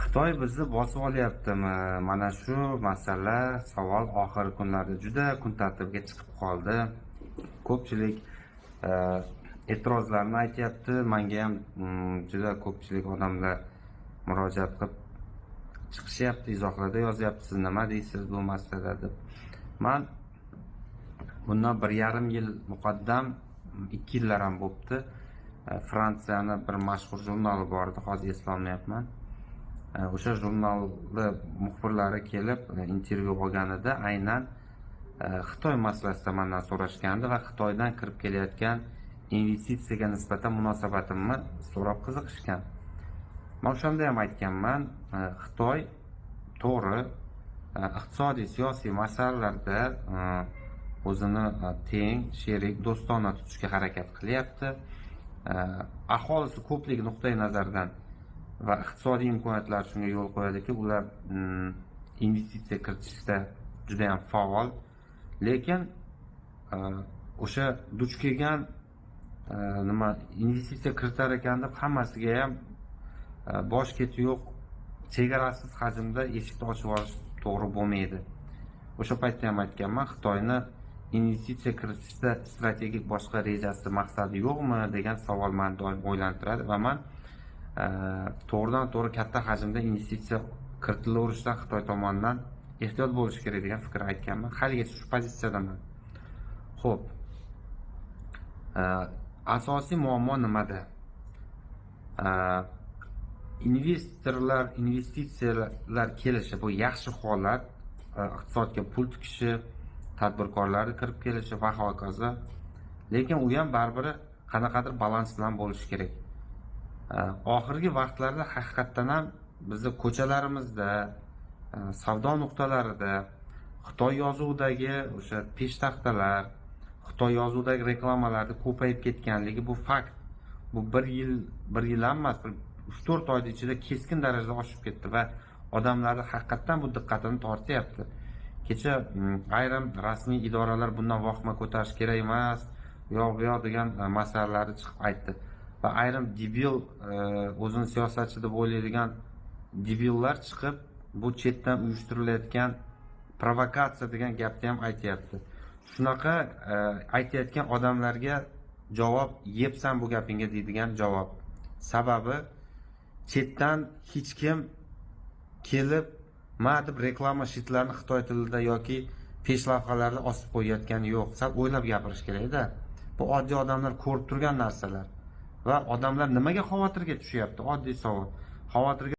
Xitoy bizni bosib olyaptimi? Mana shu masala, savol oxirgi kunlarda juda kun tartibiga chiqib qoldi. Ko'pchilik e'tirozlarni aytyapti. Menga ham juda ko'pchilik odamlar murojaat qilib chiqishyapti, izohlarda yozyapti. Siz nima deysiz bu masalada deb. Men bundan 1,5 yil muqaddam 2 yillar ham bo'libdi. Fransiyani bir mashhur jurnali bor edi, hozir eslolmayapman. O'sha jurnalni muxbirlari kelib intervyu olganida aynan Xitoy masalasida mendan so'rashgandi va Xitoydan kirib kelayotgan investitsiyaga nisbatan munosabatimni so'rab qiziqishgan. Men o'shanda ham aytganman, Xitoy to'g'ri iqtisodiy, siyosiy masalalarda o'zini teng, sherik, do'stona tutishga harakat qilyapti. Aholisi ko'plik nuqtai nazaridan va iqtisodiy imkoniyatlar shunga yo'l qo'yadiki, ular investitsiya kiritishda juda ham faol. Lekin o'sha duch kelgan investitsiya kiritar ekan deb hammasiga ham bosh keti yo'q, chegarasiz hajmda eshikni ochib olish to'g'ri bo'lmaydi. O'sha paytda ham aytganman, Xitoyni investitsiya kiritishda strategik boshqa rejasi, maqsadi yo'qmi degan savol meni doim o'ylantiradi va men to'g'ridan to'g'ri katta hajmda investitsiya kiritilaverishdan Xitoy tomonidan ehtiyot bo'lish kerak degan fikr aytganman. Haligacha shu pozitsiyadaman. Xo'p. Asosiy muammo nimada? Investitsiyalar kelishi bu yaxshi holat, iqtisodga pul tikishi, tadbirkorlarni kirib kelishi va hokazo. Lekin u ham baribir qanaqadir balans bilan bo'lishi kerak. Oxirgi vaqtlarda haqiqatdan ham bizni ko'chalarimizda, savdo nuqtalarida Xitoy yozuvidagi o'sha peshtaxtalar, Xitoy yozuvidagi reklamalarning ko'payib ketganligi bu fakt. Bu bir yil emas, 3-4 oy ichida keskin darajada oshib ketdi va odamlarning haqiqatdan bu diqqatini tortyapti. Kecha ayrim rasmiy idoralar bundan vahima ko'tarish kerak emas, yo'q degan masalalarni chiqib aytdi. Va ayrim debil, o'zini siyosatchi deb o'ylaydigan debillar chiqib bu chetdan uyushtirilayotgan provokatsiya degan gapni ham aytyapti. Shunaqa aytayotgan odamlarga javob, yebsan bu gapingga deydigan javob. Sababi chetdan hech kim kelib deb reklama shitlarini Xitoy tilida yoki peshlavhalarda osib qo'yayotgani yo'q. Sal o'ylab gapirish kerak-da. Bu oddiy odamlar ko'rib turgan narsalar. Va odamlar nimaga xavotirga tushyapti? Oddiy savol. Xavotirga